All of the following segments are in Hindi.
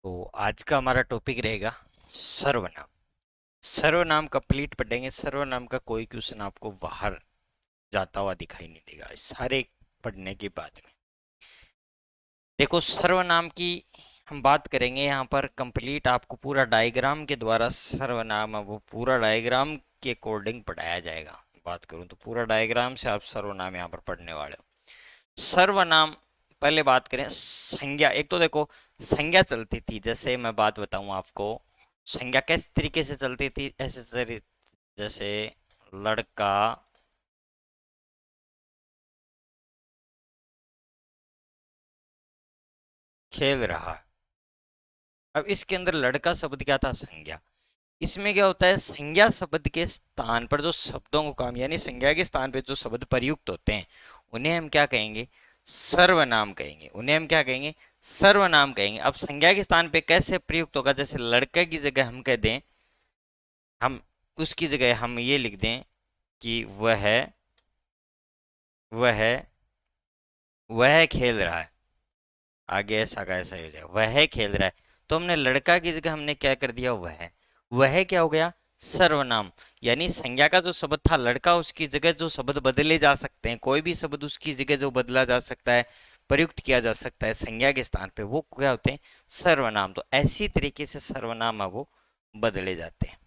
तो आज का हमारा टॉपिक रहेगा सर्वनाम। सर्वनाम कंप्लीट पढ़ेंगे। सर्वनाम का कोई क्वेश्चन आपको बाहर जाता हुआ दिखाई नहीं देगा इस सारे पढ़ने के बाद में। देखो, सर्वनाम की हम बात करेंगे यहाँ पर कंप्लीट। आपको पूरा डायग्राम के द्वारा सर्वनाम है वो पूरा डायग्राम के अकॉर्डिंग पढ़ाया जाएगा। बात करूँ तो पूरा डायग्राम से आप सर्वनाम यहाँ पर पढ़ने वाले हो। सर्वनाम, पहले बात करें संज्ञा। एक तो देखो, संज्ञा चलती थी, जैसे मैं बात बताऊं आपको। संज्ञा किस तरीके से चलती थी, जैसे लड़का खेल रहा। अब इसके अंदर लड़का शब्द क्या था? संज्ञा। इसमें क्या होता है, संज्ञा शब्द के स्थान पर जो शब्दों को काम, यानी संज्ञा के स्थान पर जो शब्द प्रयुक्त होते हैं उन्हें हम क्या कहेंगे? सर्वनाम कहेंगे। उन्हें हम क्या कहेंगे? सर्वनाम कहेंगे। अब संज्ञा के स्थान पे कैसे प्रयुक्त होगा? जैसे लड़का की जगह हम कह दें, हम उसकी जगह हम ये लिख दें कि वह वह खेल रहा है। आगे ऐसा का ऐसा ही हो जाए, वह खेल रहा है। तो हमने लड़का की जगह हमने क्या कर दिया? वह क्या हो गया? सर्वनाम। यानी संज्ञा का जो शब्द था लड़का, उसकी जगह जो शब्द बदले जा सकते हैं, कोई भी शब्द उसकी जगह जो बदला जा सकता है, प्रयुक्त किया जा सकता है संज्ञा के स्थान पे, वो क्या होते हैं? सर्वनाम। तो ऐसी तरीके से सर्वनाम है वो बदले जाते हैं।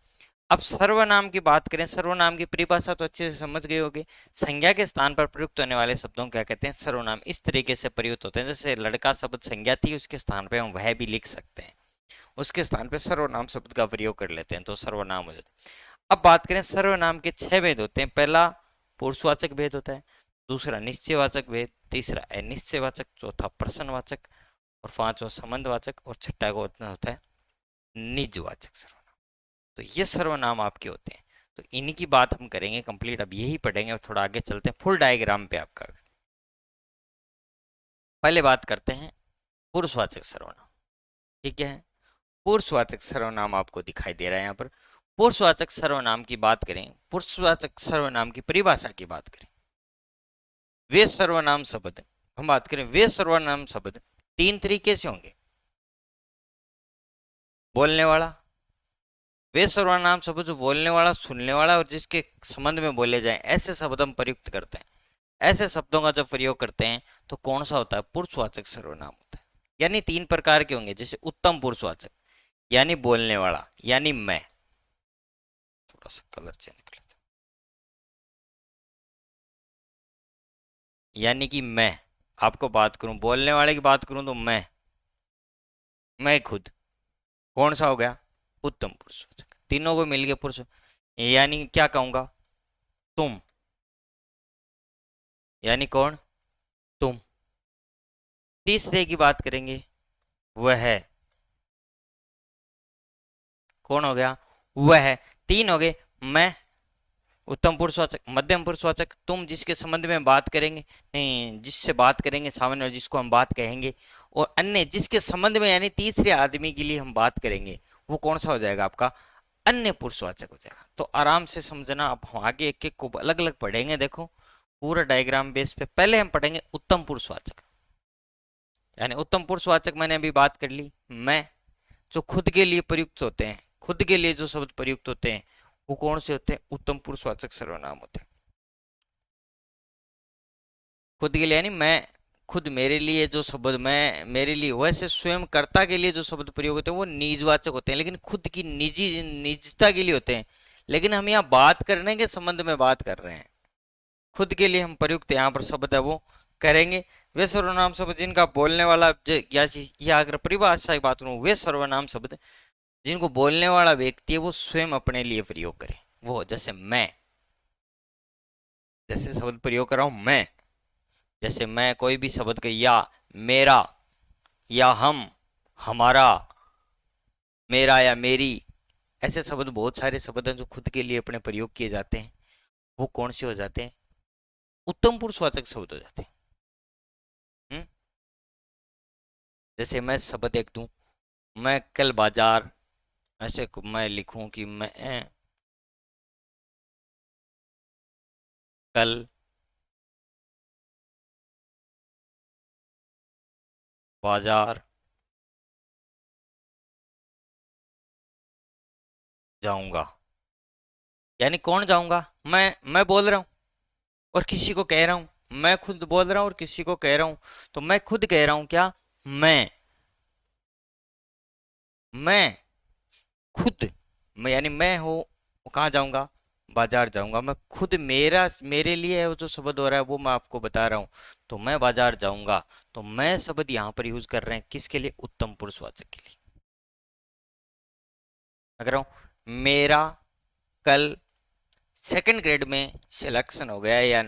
अब सर्वनाम की बात करें, सर्वनाम की परिभाषा तो अच्छे से समझ गए होंगे। संज्ञा के स्थान पर प्रयुक्त होने वाले शब्दों को क्या कहते हैं? सर्वनाम। इस तरीके से प्रयुक्त होते हैं। जैसे लड़का शब्द संज्ञा थी, उसके स्थान पर हम वह भी लिख सकते हैं, उसके स्थान पर सर्वनाम शब्द का प्रयोग कर लेते हैं तो सर्वनाम हो जाता है। अब बात करें, सर्वनाम के 6 भेद होते हैं। पहला पुरुषवाचक भेद होता है, दूसरा निश्चयवाचक भेद, तीसरा अनिश्चयवाचक, चौथा प्रश्नवाचक, और पांचवा संबंधवाचक, और छठा को होता है निजवाचक सर्वनाम। तो ये सर्वनाम आपके होते हैं। तो इन्हीं की बात हम करेंगे कंप्लीट, अब यही पढ़ेंगे और थोड़ा आगे चलते हैं फुल डायग्राम पे आपका। पहले बात करते हैं पुरुषवाचक सर्वनाम। ठीक है, पुरुषवाचक सर्वनाम आपको दिखाई दे रहा है यहाँ पर। पुरुषवाचक सर्वनाम की बात करें, पुरुषवाचक सर्वनाम की परिभाषा की बात करें, वे सर्वनाम शब्द, हम बात करें वे सर्वनाम शब्द तीन तरीके से होंगे। बोलने वाला, वे सर्वनाम शब्द जो बोलने वाला, सुनने वाला और जिसके संबंध में बोले जाए, ऐसे शब्द हम प्रयुक्त करते हैं। ऐसे शब्दों का जब प्रयोग करते हैं तो कौन सा होता है? पुरुषवाचक सर्वनाम होता है। यानी तीन प्रकार के होंगे। जैसे उत्तम पुरुषवाचक, यानी बोलने वाला, यानी मैं। थोड़ा सा कलर चेंज कर लेता हूं। यानी कि मैं आपको बात करूं, बोलने वाले की बात करूं तो मैं खुद, कौन सा हो गया? उत्तम पुरुषवाचक। तीनों को मिलके पुरुष, यानी क्या कहूंगा? तुम, यानी कौन? तुम। तीसरे की बात करेंगे, वह, कौन हो गया? वह। तीन हो गए, मैं उत्तम पुरुषवाचक, मध्यम पुरुषवाचक तुम जिसके संबंध में बात करेंगे, नहीं जिससे बात करेंगे सामान्य, और जिसको हम बात कहेंगे, और अन्य जिसके संबंध में, यानी तीसरे आदमी के लिए हम बात करेंगे, वो कौन सा हो जाएगा आपका? अन्य पुरुषवाचक हो जाएगा। तो आराम से समझना, अब हम आगे एक एक को अलग अलग पढ़ेंगे। देखो, पूरा डायग्राम बेस पे पहले हम पढ़ेंगे उत्तम पुरुषवाचक। यानी उत्तम पुरुषवाचक मैंने अभी बात कर ली, मैं। जो खुद के लिए प्रयुक्त होते हैं, खुद के लिए जो शब्द प्रयुक्त होते हैं, वो कौन से होते हैं? उत्तम पुरुषवाचक सर्वनाम होते हैं। खुद के लिए यानी मैं, खुद मेरे लिए जो शब्द, मैं मेरे लिए, वैसे स्वयं कर्ता के लिए जो शब्द प्रयोग होते हैं वो निजवाचक होते हैं, लेकिन खुद की निजी निजता के लिए होते हैं। लेकिन हम यहाँ बात करने के संबंध में बात कर रहे हैं, खुद के लिए हम प्रयुक्त यहाँ पर शब्द है वो करेंगे। वे सर्वनाम शब्द जिनका बोलने वाला या अगर परिभाषा की बात करूं, वे सर्वनाम शब्द जिनको बोलने वाला व्यक्ति है वो स्वयं अपने लिए प्रयोग करे। वो जैसे मैं, जैसे शब्द प्रयोग कर रहा हूं मैं, जैसे मैं कोई भी शब्द का, या मेरा, या हम, हमारा, मेरा या मेरी, ऐसे शब्द, बहुत सारे शब्द हैं जो खुद के लिए अपने प्रयोग किए जाते हैं, वो कौन से हो जाते हैं? उत्तम पुरुषवाचक शब्द हो जाते हैं। हम्म? जैसे मैं शब्द एक दूं, मैं कल बाजार, ऐसे मैं लिखूं कि मैं कल बाजार जाऊंगा, यानी कौन जाऊंगा? मैं बोल रहा हूं और किसी को कह रहा हूं, मैं खुद बोल रहा हूं और किसी को कह रहा हूं। तो मैं खुद कह रहा हूं क्या? मैं खुद, मैं यानी मैं हूँ, कहाँ जाऊंगा? बाजार जाऊंगा। मैं खुद, मेरा, मेरे लिए है वो जो शब्द हो रहा है वो मैं आपको बता रहा हूँ। तो मैं बाजार जाऊंगा। तो मैं शब्द यहाँ पर यूज कर रहे हैं किसके लिए? उत्तम पुरुषवाचक के लिए। अगर हूँ मेरा कल सेकंड ग्रेड में सिलेक्शन हो गया या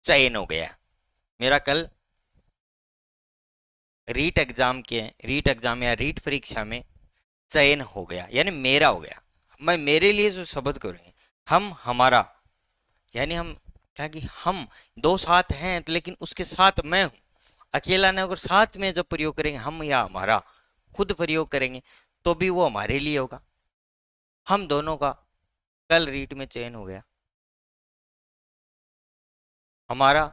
चयन हो गया, मेरा कल रीट एग्जाम या रीट परीक्षा में चयन हो गया, यानी मेरा हो गया। मैं, मेरे लिए जो शब्द करेंगे हम, हमारा, यानी हम क्या कि हम दो साथ हैं तो लेकिन उसके साथ मैं हूं, अकेला नहीं। अगर साथ में जब प्रयोग करेंगे हम या हमारा, खुद प्रयोग करेंगे तो भी वो हमारे लिए होगा। हम दोनों का कल रीट में चयन हो गया। हमारा,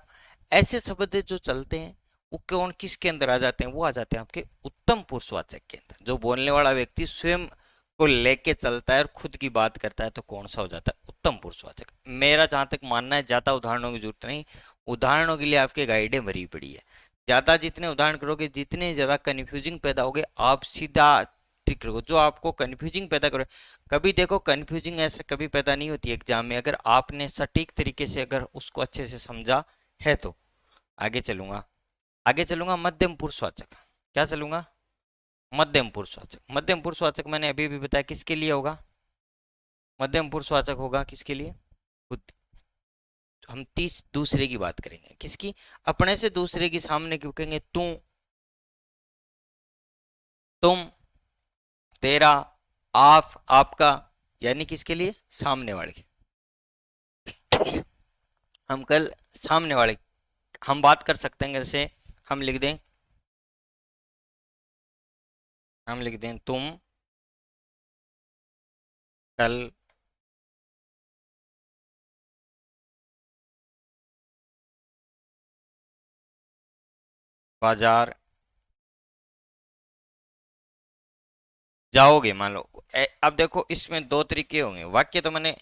ऐसे शब्द जो चलते हैं वो कौन किसके अंदर आ जाते हैं? वो आ जाते हैं आपके उत्तम पुरुषवाचक के अंदर। जो बोलने वाला व्यक्ति स्वयं को लेके चलता है और खुद की बात करता है तो कौन सा हो जाता है? उत्तम पुरुषवाचक। मेरा जहां तक मानना है ज्यादा उदाहरणों की जरूरत नहीं, उदाहरणों के लिए आपके गाइडें भरी पड़ी है। ज्यादा जितने उदाहरण करोगे जितने ज्यादा कन्फ्यूजिंग पैदा होगे, आप सीधा ठीक रखो जो आपको कन्फ्यूजिंग पैदा करे। कभी देखो कन्फ्यूजिंग ऐसे कभी पैदा नहीं होती एग्जाम में, अगर आपने सटीक तरीके से अगर उसको अच्छे से समझा है तो। आगे चलूंगा, आगे चलूंगा मध्यम पुरुषवाचक। क्या चलूंगा? मध्यम पुरुषवाचक। मध्यम पुरुषवाचक मैंने अभी भी बताया किसके लिए होगा? मध्यम पुरुषवाचक होगा किसके लिए? खुद। हम तीस दूसरे की बात करेंगे, किसकी? अपने से दूसरे की। सामने क्यों कहेंगे तू, तुम, तेरा, आप, आपका, यानी किसके लिए? सामने वाले की। हम कल सामने वाले, हम बात कर सकते हैं जैसे हम लिख दें, हम लिख दें तुम कल बाजार जाओगे, मान लो। अब देखो इसमें दो तरीके होंगे वाक्य, तो मैंने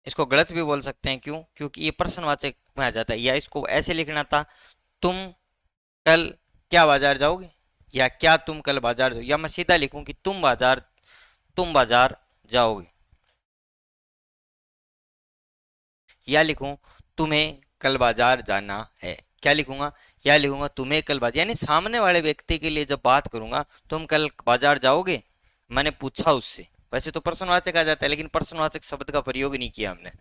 इसको गलत भी बोल सकते हैं। क्यों? क्योंकि ये प्रश्नवाचक में आ जाता है। या इसको ऐसे लिखना था, तुम कल क्या बाजार जाओगे, या क्या तुम कल बाजार जाओगे, या मैं सीधा लिखूं कि तुम बाजार जाओगे, या लिखूं तुम्हें कल बाजार जाना है। क्या लिखूंगा? या लिखूंगा तुम्हें कल बाजार, यानी सामने वाले व्यक्ति के लिए जब बात करूंगा तुम कल बाजार जाओगे, मैंने पूछा उससे। वैसे तो प्रश्नवाचक आ जाता है लेकिन प्रश्नवाचक शब्द का प्रयोग नहीं किया हमने,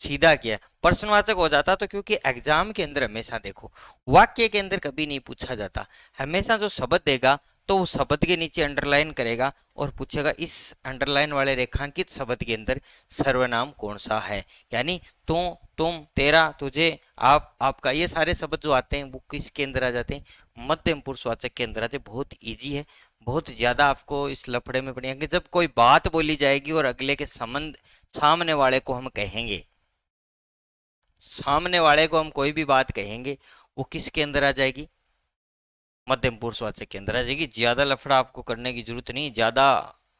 सीधा किया। प्रश्नवाचक हो जाता तो, क्योंकि एग्जाम के अंदर हमेशा देखो वाक्य के अंदर कभी नहीं पूछा जाता। हमेशा जो शब्द देगा तो उस शब्द के नीचे अंडरलाइन करेगा और पूछेगा इस अंडरलाइन वाले रेखांकित शब्द के अंदर सर्वनाम कौन सा है। यानी तू, तुम, तेरा, तुझे, आप, आपका, ये सारे शब्द जो आते हैं वो किसके अंदर आ जाते हैं? मध्यम पुरुषवाचक के अंदर आते हैं। बहुत इजी है, बहुत ज्यादा आपको इस लफड़े में पड़ेंगे। जब कोई बात बोली जाएगी और अगले के संबंध, सामने वाले को हम कहेंगे, सामने वाले को हम कोई भी बात कहेंगे वो किसके अंदर आ जाएगी? मध्यम पुरुषवाचक के अंदर आ जाएगी। ज्यादा लफड़ा आपको करने की जरूरत नहीं, ज्यादा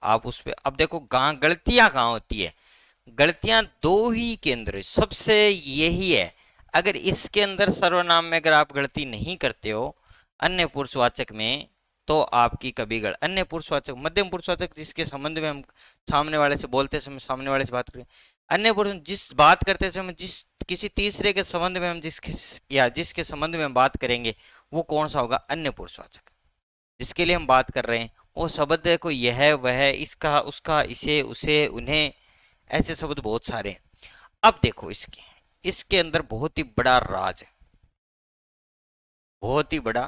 आप उस पर। अब देखो गलतियां कहाँ होती है? गलतियां दो ही के अंदर है, सबसे यही है। अगर इसके अंदर सर्वनाम में अगर आप गलती नहीं करते हो अन्य पुरुषवाचक में, तो आपकी कभी अन्य पुरुषवाचक, मध्यम पुरुषवाचक जिसके संबंध में हम सामने वाले से बोलते समय, सामने वाले से बात करें, अन्य पुरुष जिस बात करते समय, जिस किसी तीसरे के संबंध में हम या जिसके संबंध में हम बात करेंगे वो कौन सा होगा? अन्य पुरुषवाचक। जिसके लिए हम बात कर रहे हैं वो शब्द है, कोई यह वह, इसका उसका, इसे उसे उन्हें, ऐसे शब्द बहुत सारे हैं। अब देखो इसके इसके अंदर बहुत ही बड़ा राज है, बहुत ही बड़ा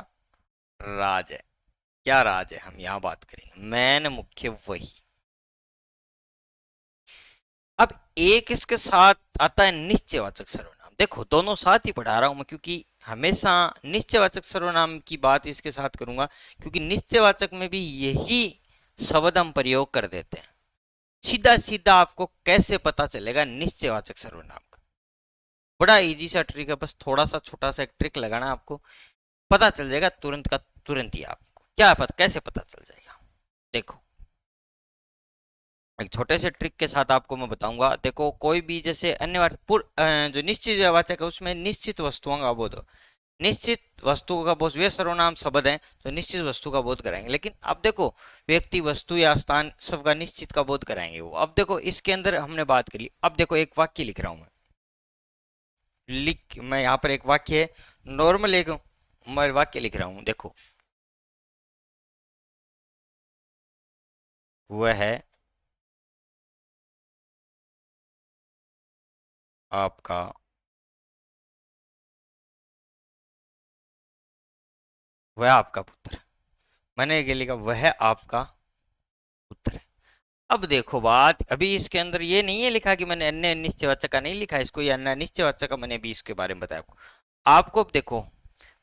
राज है। क्या राज है? हम यहाँ बात करेंगे मैन मुख्य वही। अब एक इसके साथ आता है निश्चयवाचक सर्वनाम। देखो दोनों साथ ही पढ़ा रहा हूं मैं, क्योंकि हमेशा निश्चयवाचक सर्वनाम की बात इसके साथ करूंगा, क्योंकि निश्चयवाचक में भी यही शब्द हम प्रयोग कर देते हैं। सीधा सीधा आपको कैसे पता चलेगा निश्चयवाचक सर्वनाम का? बड़ा इजी सा ट्रिक है, बस थोड़ा सा छोटा सा एक ट्रिक लगाना, आपको पता चल जाएगा तुरंत का तुरंत ही। आपको क्या पता, कैसे पता चल जाएगा? देखो एक छोटे से ट्रिक के साथ आपको मैं बताऊंगा। देखो कोई भी जैसे अन्य जो निश्चित वाचक है उसमें निश्चित वस्तुओं का बोध हो, निश्चित वस्तु का बोध, वे सर्वनाम शब्द हैं जो निश्चित वस्तु का बोध कराएंगे। लेकिन अब देखो व्यक्ति वस्तु या स्थान सबका निश्चित का बोध कराएंगे वो। अब देखो इसके अंदर हमने बात कर ली। अब देखो एक वाक्य लिख रहा हूं मैं यहाँ पर एक वाक्य है, नॉर्मल एक मैं वाक्य लिख रहा हूं। देखो वह है आपका वह आपका पुत्र। मैंने ये लिखा वह आपका पुत्र है। अब देखो बात अभी इसके अंदर ये नहीं है लिखा कि मैंने अन्य निश्चयवाचक का नहीं लिखा इसको, या अन्य निश्चयवाचक का मैंने भी इसके बारे में बताया आपको। अब देखो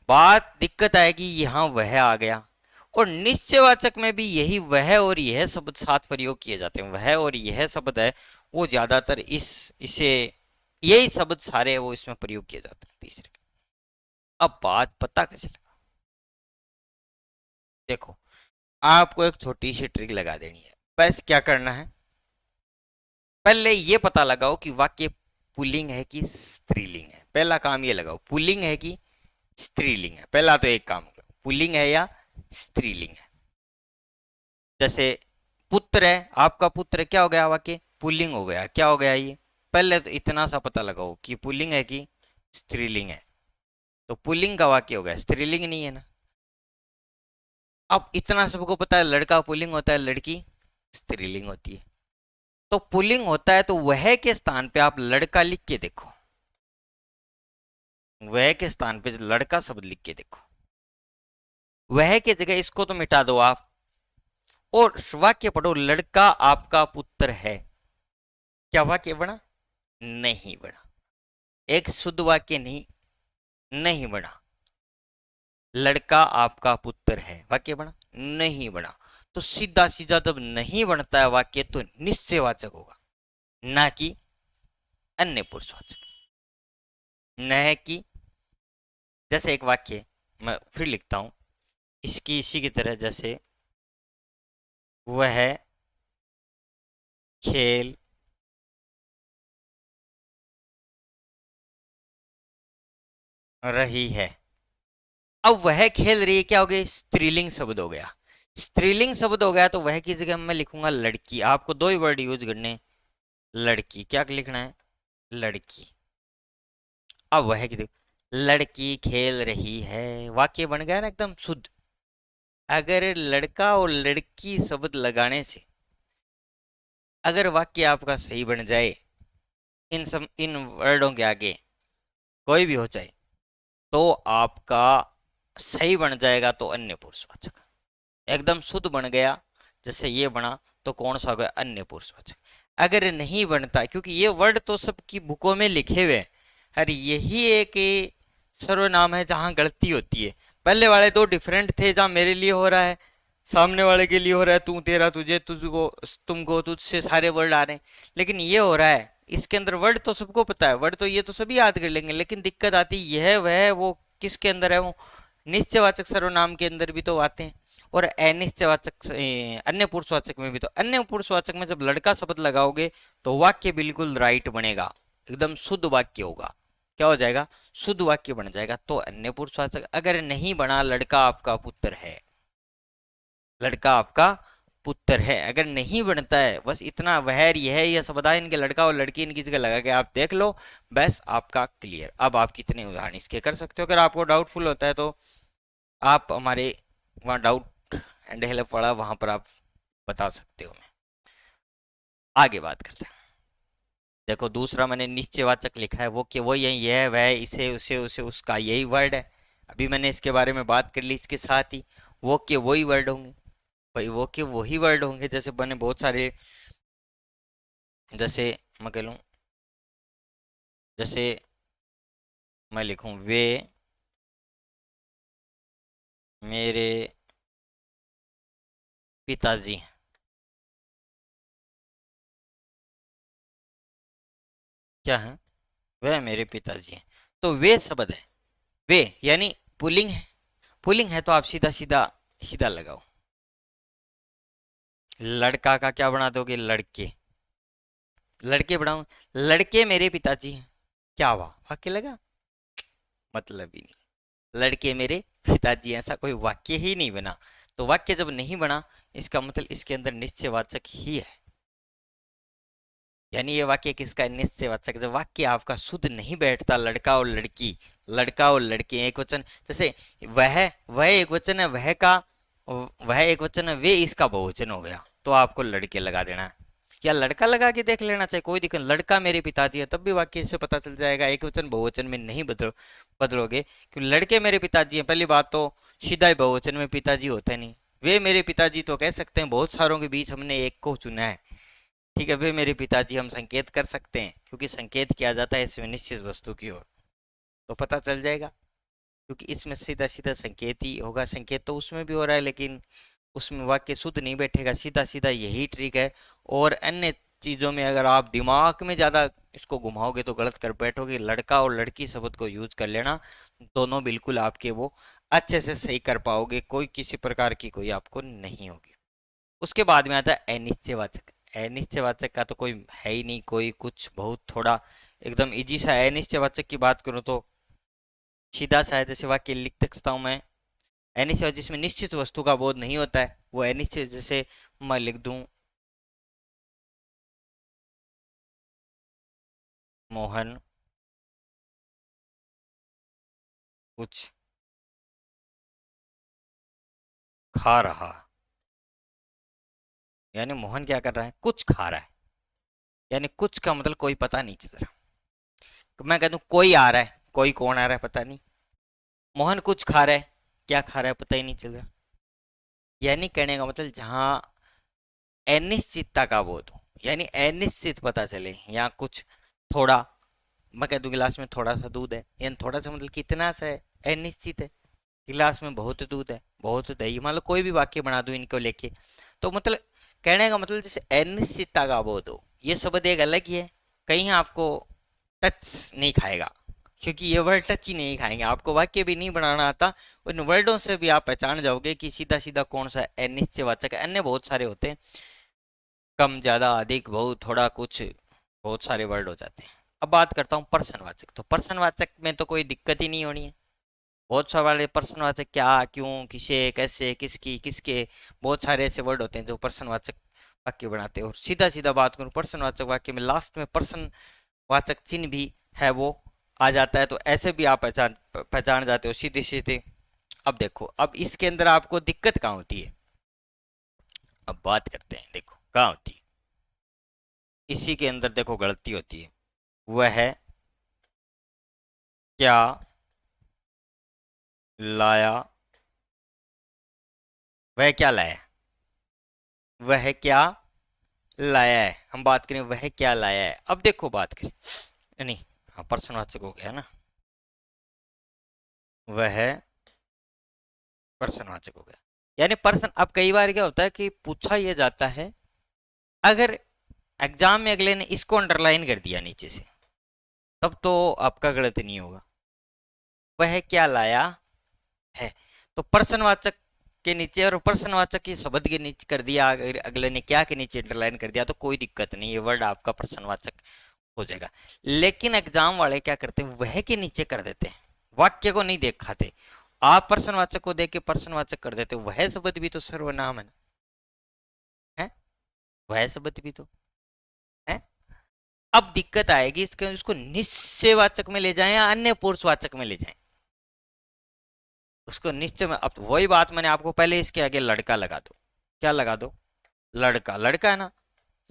बात दिक्कत आएगी यहाँ वह आ गया, और निश्चयवाचक में भी यही वह और यह शब्द साथ प्रयोग किए जाते हैं। वह और यह शब्द है वो ज्यादातर इसे यही शब्द सारे है वो इसमें प्रयोग किए जाते हैं तीसरे। अब बात पता कैसे लगा? देखो आपको एक छोटी सी ट्रिक लगा देनी है। बस क्या करना है, पहले ये पता लगाओ कि वाक्य पुल्लिंग है कि स्त्रीलिंग है। पहला काम ये लगाओ पुल्लिंग है कि स्त्रीलिंग है। पहला तो एक काम करो, पुल्लिंग है या स्त्रीलिंग है। जैसे पुत्र है, आपका पुत्र क्या हो गया, वाक्य पुल्लिंग हो गया। क्या हो गया ये, पहले तो इतना सा पता लगाओ कि पुल्लिंग है कि स्त्रीलिंग है। तो पुल्लिंग का वाक्य हो गया, स्त्रीलिंग नहीं है ना। अब इतना सबको पता है लड़का पुल्लिंग होता है, लड़की स्त्रीलिंग होती है। तो पुल्लिंग होता है तो वह के स्थान पे आप लड़का लिख के देखो, वह के स्थान पे लड़का शब्द लिख के देखो। वह के जगह इसको तो मिटा दो आप, और वाक्य पढ़ो लड़का आपका पुत्र है। क्या वाक्य बना? नहीं बना। एक शुद्ध वाक्य नहीं, नहीं बना। लड़का आपका पुत्र है वाक्य बना? नहीं बना। तो सीधा सीधा जब नहीं बनता है वाक्य तो निश्चयवाचक होगा, ना कि अन्य पुरुषवाचक। न कि जैसे एक वाक्य मैं फिर लिखता हूं इसकी इसी की तरह, जैसे वह खेल रही है। अब वह खेल रही है क्या हो गया, स्त्रीलिंग शब्द हो गया। स्त्रीलिंग शब्द हो गया तो वह की जगह मैं लिखूंगा लड़की। आपको दो ही वर्ड यूज करने, लड़की। क्या लिखना है, लड़की। अब वह की जगह लड़की खेल रही है, वाक्य बन गया ना एकदम शुद्ध। अगर लड़का और लड़की शब्द लगाने से अगर वाक्य आपका सही बन जाए, इन वर्डों के आगे कोई भी हो जाए, तो आपका सही बन जाएगा तो अन्य पुरुषवाचक एकदम शुद्ध बन गया। जैसे ये बना तो कौन सा हो गया, अन्य पुरुषवाचक। अगर नहीं बनता, क्योंकि ये वर्ड तो सबकी बुकों में लिखे हुए हैं, अरे यही एक सर्वनाम है जहां गलती होती है। पहले वाले दो डिफरेंट थे, जहां मेरे लिए हो रहा है, सामने वाले के लिए हो रहा है, तू तेरा तुझे तुझको तुमको तुझसे सारे वर्ड आ रहे हैं। लेकिन ये हो रहा है इसके अंदर वर्ड तो सबको पता है, वर्ड तो ये तो सभी याद कर लेंगे, लेकिन दिक्कत आती यह वह वो किसके अंदर है, वो निश्चयवाचक सर्वनाम के अंदर भी तो आते हैं, और अनिश्चयवाचक अन्य पुरुषवाचक में भी। तो अन्य पुरुषवाचक में जब लड़का शब्द लगाओगे तो वाक्य बिल्कुल राइट बनेगा, एकदम शुद्ध वाक्य होगा। क्या हो जाएगा, शुद्ध वाक्य बन जाएगा। तो अन्य पुरुषवाचक अगर नहीं बना, लड़का आपका पुत्र है, लड़का आपका पुत्र है अगर नहीं बनता है, बस इतना वह यह शब्द है इनके लड़का और लड़की इनकी जगह लगा के आप देख लो, बस आपका क्लियर। अब आप कितने उदाहरण इसके कर सकते हो। अगर आपको डाउटफुल होता है तो आप हमारे वहाँ डाउट एंड हेल्प पड़ा, वहां पर आप बता सकते हो। मैं आगे बात करते हैं। देखो दूसरा मैंने निश्चयवाचक लिखा है, वो कि वो यह वह इसे उसे उसे उसका, यही वर्ड है। अभी मैंने इसके बारे में बात कर ली। इसके साथ ही वो के वही वर्ड होंगे, भाई वो के वही वर्ड होंगे। जैसे मैंने बहुत सारे, जैसे मैं कह लूँ, जैसे मैं लिखूं वे मेरे पिताजी हैं। क्या है, वे मेरे पिताजी हैं। तो वे शब्द है, वे यानी पुल्लिंग है। पुल्लिंग है तो आप सीधा सीधा सीधा लगाओ, लड़का का क्या बना दोगे? लड़के। लड़के बनाऊं, लड़के मेरे पिताजी हैं, क्या हुआ? वाक्य लगा? मतलब ही नहीं। लड़के मेरे पिताजी हैं, ऐसा कोई वाक्य ही नहीं बना। तो वाक्य जब नहीं बना, इसका मतलब इसके अंदर निश्चयवाचक ही है। यानी ये वाक्य किसका है? निश्चयवाचक। जब वाक्य आपका शुद्ध नहीं बैठता, लड़का और लड़की, लड़का और लड़की एक वचन, जैसे वह एक वचन है, वह एक वचन है, वे इसका बहुवचन हो गया, तो आपको लड़के लगा देना है, या लड़का लगा के देख लेना चाहिए, कोई दिक्कत। लड़का मेरे पिताजी है, तब भी वाक्य से पता चल जाएगा, एक वचन बहुवचन में नहीं बदलोगे। क्योंकि लड़के मेरे पिताजी हैं, पहली बात तो सीधा ही बहुवचन में पिताजी होता नहीं। वे मेरे पिताजी तो कह सकते हैं, बहुत सारों के बीच हमने एक को चुना है। ठीक है, वे मेरे पिताजी हम संकेत कर सकते हैं, क्योंकि संकेत किया जाता है इसमें निश्चित वस्तु की ओर, तो पता चल जाएगा। क्योंकि इसमें सीधा सीधा संकेत ही होगा, संकेत तो उसमें भी हो रहा है, लेकिन उसमें वाक्य शुद्ध नहीं बैठेगा, सीधा सीधा यही ट्रिक है। और अन्य चीज़ों में अगर आप दिमाग में ज़्यादा इसको घुमाओगे तो गलत कर बैठोगे। लड़का और लड़की शब्द को यूज कर लेना, दोनों बिल्कुल आपके वो अच्छे से सही कर पाओगे, कोई किसी प्रकार की कोई आपको नहीं होगी। उसके बाद में आता है अनिश्चयवाचक। अनिश्चयवाचक का तो कोई है ही नहीं, कोई कुछ बहुत थोड़ा एकदम इजी सा है। अनिश्चयवाचक की बात करूं तो सीधा सा है, जैसे वाक्य लिख सकता हूं मैं। अनिश्चय जिसमें निश्चित वस्तु का बोध नहीं होता है, वो अनिश्चय। जैसे मैं लिख दूं, मोहन कुछ खा रहा। यानी मोहन क्या कर रहा है? कुछ खा रहा है। यानी कुछ का मतलब कोई पता नहीं चल रहा। मैं कह दूं कोई आ रहा है, कोई कौन आ रहा है पता नहीं। मोहन कुछ खा रहा है, क्या खा रहा है पता ही नहीं चल रहा। यानी कहने का मतलब जहां अनिश्चितता का बोध हो, यानी अनिश्चित पता चले, या कुछ थोड़ा, मैं कह दूं गिलास में थोड़ा सा दूध है, यानी थोड़ा सा मतलब कितना सा है? अनिश्चित है। गिलास में बहुत दूध है, बहुत दही, मान लो कोई भी वाक्य बना दो इनको लेके, तो मतलब कहने का मतलब जैसे अनिश्चितता का बोध हो। ये शब्द एक अलग ही है, कहीं आपको टच नहीं खाएगा, क्योंकि ये वर्ड टच ही नहीं खाएंगे, आपको वाक्य भी नहीं बनाना आता। उन वर्डों से भी आप पहचान जाओगे कि सीधा सीधा कौन सा अनिश्चयवाचक है। अन्य बहुत सारे होते हैं, कम ज्यादा अधिक बहुत थोड़ा कुछ, बहुत सारे वर्ड हो जाते हैं। अब बात करता हूँ प्रश्नवाचक। तो प्रश्नवाचक में तो कोई दिक्कत ही नहीं होनी है। बहुत सारे प्रश्नवाचक, क्या, क्यों, किसे, कैसे, किसकी, किसके, बहुत सारे ऐसे वर्ड होते हैं जो प्रश्नवाचक वाक्य बनाते हैं। और सीधा सीधा बात करूं, प्रश्नवाचक वाक्य में लास्ट में प्रश्नवाचक चिन्ह भी है, वो आ जाता है, तो ऐसे भी आप पहचान जाते हो सीधे सीधे। अब देखो, अब इसके अंदर आपको दिक्कत कहाँ होती है, अब बात करते हैं। देखो कहाँ होती है इसी के अंदर, देखो गलती होती है। वह क्या लाया, वह क्या लाया, वह क्या लाया है। हम बात करें वह क्या लाया है, अब देखो बात करें, नहीं, हाँ प्रश्नवाचक हो गया ना, वह प्रश्नवाचक हो गया। यानी प्रश्न, अब कई बार क्या होता है कि पूछा यह जाता है, अगर एग्जाम में अगले ने इसको अंडरलाइन कर दिया नीचे से, तब तो आपका गलत नहीं होगा। वह क्या लाया है, तो प्रश्नवाचक के नीचे, और प्रश्नवाचक के शब्द के नीचे कर दिया, अगर अगले ने क्या के नीचे अंडरलाइन कर दिया, तो कोई दिक्कत नहीं, ये वर्ड आपका प्रश्नवाचक हो जाएगा। लेकिन एग्जाम वाले क्या करते हैं, वह के नीचे कर देते हैं, वाक्य को नहीं दिखाते। आप प्रश्नवाचक को देख के प्रश्नवाचक कर देते हो, वह शब्द भी तो सर्वनाम है ना, है? वह शब्द भी तो है। अब दिक्कत आएगी इसके, इसको निश्चयवाचक में ले जाएं या अन्य पुरुषवाचक में ले जाएं। उसको निश्चय में, अब वही बात मैंने आपको पहले इसके आगे लड़का लगा दो, क्या लगा दो? लड़का। लड़का है ना,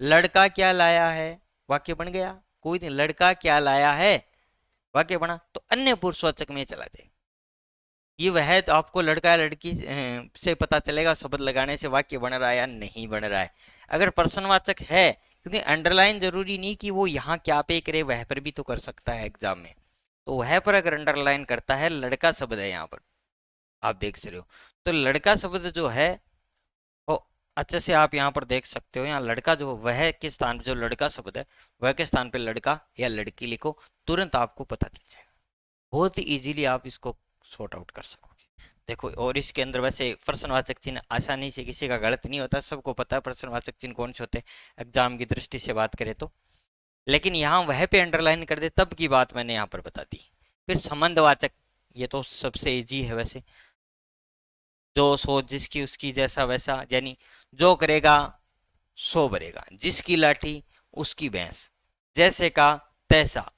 लड़का क्या लाया है, वाक्य बन गया। कोई नहीं, लड़का क्या लाया है, वाक्य बना, तो अन्य पुरुषवाचक में चला जाए। ये वह तो आपको लड़का या लड़की से पता चलेगा शब्द लगाने से वाक्य बन रहा है या नहीं बन रहा है। अगर प्रश्नवाचक है, क्योंकि अंडरलाइन जरूरी नहीं कि वो यहाँ क्या पे करे, वह पर भी तो कर सकता है एग्जाम में। तो वह पर अगर अंडरलाइन करता है, लड़का शब्द है यहाँ पर, आप देख सकते हो। तो लड़का शब्द जो है वो अच्छे से आप यहाँ पर देख सकते हो। यहाँ लड़का जो वह के स्थान पे, जो लड़का शब्द है वह के स्थान पे लड़का या लड़की लिखो, तुरंत आपको पता चल जाएगा। बहुत ही इजीली आप इसको सॉर्ट आउट कर सकोगे। देखो, और इसके अंदर वैसे प्रश्नवाचक चिन्ह आसानी से किसी का गलत नहीं होता, सबको पता है प्रश्नवाचक चिन्ह कौन से होते हैं एग्जाम की दृष्टि से बात करें तो। लेकिन यहाँ वह पे अंडरलाइन कर दे तब की बात मैंने यहाँ पर बता दी। फिर संबंधवाचक, ये तो सबसे इजी है वैसे, जो सो जिसकी उसकी जैसा वैसा, यानी जो करेगा सो भरेगा, जिसकी लाठी उसकी भैंस, जैसे का तैसा,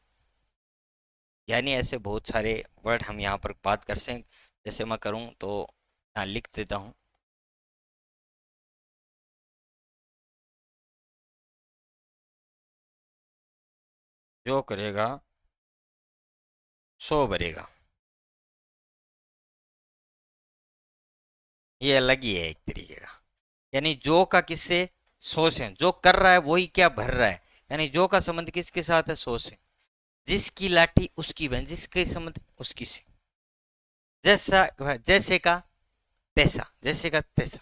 यानी ऐसे बहुत सारे वर्ड हम यहाँ पर बात कर सकते। जैसे मैं करूँ तो यहाँ लिख देता हूँ, जो करेगा सो भरेगा, ये अलग ही है एक तरीके का। यानी जो का किससे, सो से, जो कर रहा है वही क्या भर रहा है, यानी जो का संबंध किसके साथ है, सो से, जिसकी लाठी उसकी बहन, जिसके संबंध उसकी से, जैसा जैसे का तैसा, जैसे का तैसा,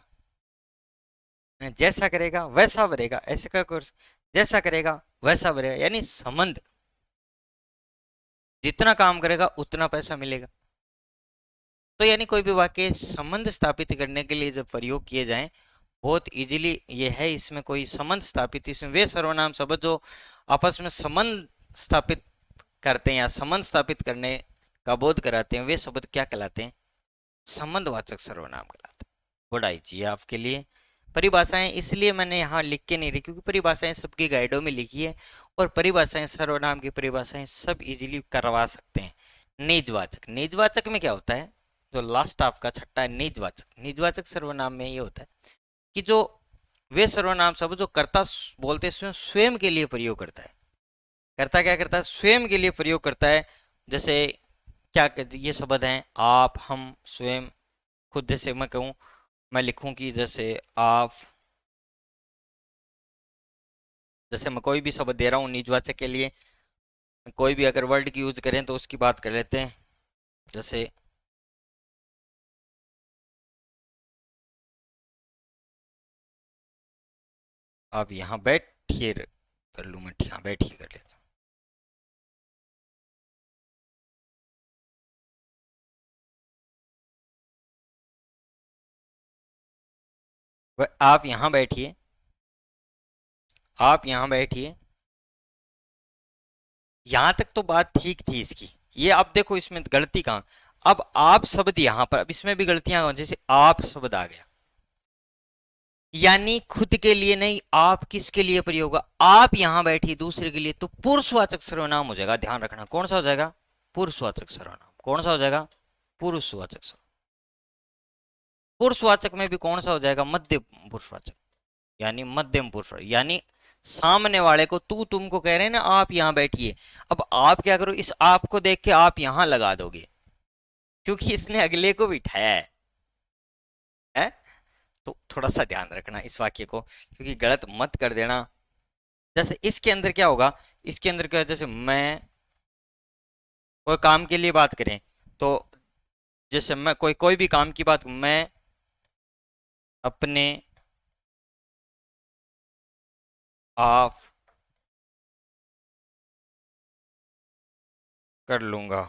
जैसा करेगा वैसा भरेगा, ऐसे का कोर्स, जैसा करेगा वैसा भरेगा, यानी संबंध, जितना काम करेगा उतना पैसा मिलेगा। तो यानी कोई भी वाक्य संबंध स्थापित करने के लिए जब प्रयोग किए जाएं, बहुत इजीली ये है, इसमें कोई संबंध स्थापित, इसमें वे सर्वनाम शब्द जो आपस में संबंध स्थापित करते हैं या संबंध स्थापित करने का बोध कराते हैं, वे शब्द क्या कहलाते हैं, संबंधवाचक सर्वनाम कहलाते हैं। बड़ा इजी है आपके लिए। परिभाषाएं इसलिए मैंने यहाँ लिख के नहीं रखी क्योंकि परिभाषाएं सबकी गाइडों में लिखी है, और परिभाषाएं सर्वनाम की परिभाषाएं सब इजीली करवा सकते हैं। निजवाचक, निजवाचक में क्या होता है, जो लास्ट आपका छठा है निजवाचक, निजवाचक सर्वनाम में ये होता है कि जो वे सर्वनाम शब्द जो कर्ता बोलते स्वयं स्वयं के लिए प्रयोग करता है, कर्ता क्या करता है, स्वयं के लिए प्रयोग करता है। जैसे क्या ये शब्द हैं, आप, हम, स्वयं, खुद। जैसे मैं कहूँ, मैं लिखूं कि जैसे आप, जैसे मैं कोई भी शब्द दे रहा हूँ निजवाचक के लिए, कोई भी अगर वर्ड की यूज करें तो उसकी बात कर लेते हैं। जैसे आप यहाँ बैठिए, कर लूँ मैं, यहाँ बैठिए कर लेता हूँ, आप यहाँ बैठिए, आप यहाँ बैठिए। यहां तक तो बात ठीक थी इसकी, ये अब देखो इसमें गलती कहाँ, अब आप शब्द यहां पर, अब इसमें भी गलतियां, जैसे आप शब्द आ गया, यानी खुद के लिए नहीं, आप किसके लिए प्रयोग होगा, आप यहां बैठी दूसरे के लिए, तो पुरुषवाचक सर्वनाम हो जाएगा। ध्यान रखना कौन सा हो जाएगा, पुरुषवाचक सर्वनाम। कौन सा हो जाएगा, पुरुषवाचक सर्वनाम। पुरुषवाचक में भी कौन सा हो जाएगा, मध्य पुरुषवाचक, यानी मध्यम पुरुष, यानी सामने वाले को, तू तुमको कह रहे हैं ना आप यहां बैठिए, अब आप क्या करो, इस आप को देख के आप यहां लगा दोगे क्योंकि इसने अगले को बिठाया है? तो थोड़ा सा ध्यान रखना इस वाक्य को, क्योंकि गलत मत कर देना। जैसे इसके अंदर क्या होगा, इसके अंदर क्या, जैसे मैं कोई काम के लिए बात करें तो, जैसे मैं कोई कोई भी काम की बात, मैं अपने आप कर लूंगा,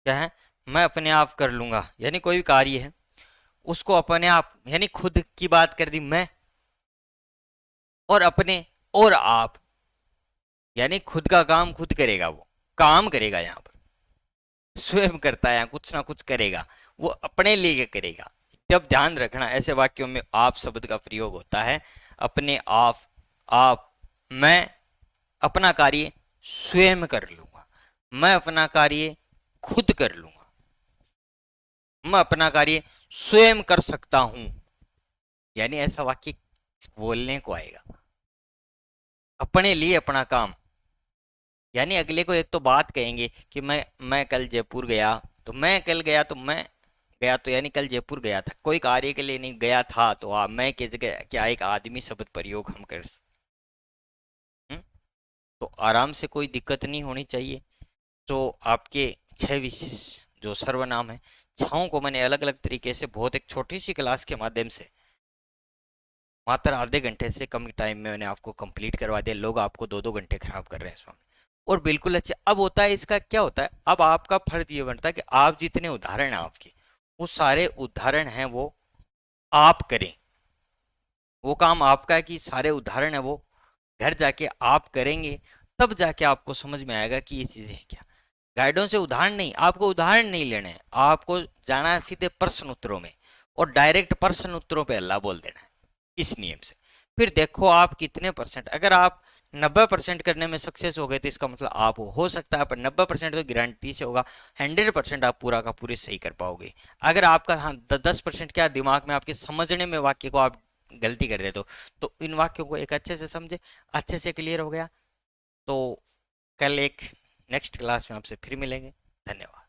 क्या है, मैं अपने आप कर लूंगा, यानी कोई भी कार्य है उसको अपने आप, यानी खुद की बात कर दी मैं, और अपने, और आप, यानी खुद का काम खुद करेगा, वो काम करेगा, यहाँ पर स्वयं करता है, कुछ ना कुछ करेगा, वो अपने लिए करेगा। जब ध्यान रखना ऐसे वाक्यों में आप शब्द का प्रयोग होता है, अपने आप, मैं अपना कार्य स्वयं कर लूंगा, मैं अपना कार्य खुद कर लूंगा, मैं अपना कार्य स्वयं कर सकता हूं, यानी ऐसा वाक्य बोलने को आएगा, अपने लिए अपना काम, यानी अगले को एक तो बात कहेंगे कि मैं कल जयपुर गया, तो मैं कल गया, तो मैं गया तो यानी कल जयपुर गया था, कोई कार्य के लिए नहीं गया था, तो मैं की जगह क्या एक आदमी शब्द प्रयोग हम कर सकते हैं। तो आराम से, कोई दिक्कत नहीं होनी चाहिए। तो आपके 6 विशेष जो सर्वनाम है, छाओं को मैंने अलग अलग तरीके से बहुत एक छोटी सी क्लास के माध्यम से मात्र आधे घंटे से कम टाइम में मैंने आपको कंप्लीट करवा दिया। लोग आपको 2-2 घंटे खराब कर रहे हैं इसमें, और बिल्कुल अच्छे। अब होता है इसका क्या होता है, अब आपका फर्ज ये बनता है कि आप जितने उदाहरण हैं आपके, वो सारे उदाहरण हैं वो आप करें। वो काम आपका है कि सारे उदाहरण है वो घर जाके आप करेंगे, तब जाके आपको समझ में आएगा कि ये चीजें हैं क्या। गाइडों से उदाहरण नहीं, आपको उदाहरण नहीं लेने हैं, आपको जाना है सीधे प्रश्न उत्तरों में, और डायरेक्ट प्रश्न उत्तरों पे अल्लाह बोल देना है इस नियम से। फिर देखो आप कितने परसेंट, अगर आप 90% करने में सक्सेस हो गए तो इसका मतलब आप हो सकता है, पर 90% तो गारंटी से होगा, 100% आप पूरा का पूरे सही कर पाओगे। अगर आपका हाँ 10% क्या दिमाग में आपके समझने में वाक्य को आप गलती कर देते हो, तो इन वाक्यों को एक अच्छे से समझे, अच्छे से क्लियर हो गया। तो कल एक नेक्स्ट क्लास में आपसे फिर मिलेंगे। धन्यवाद।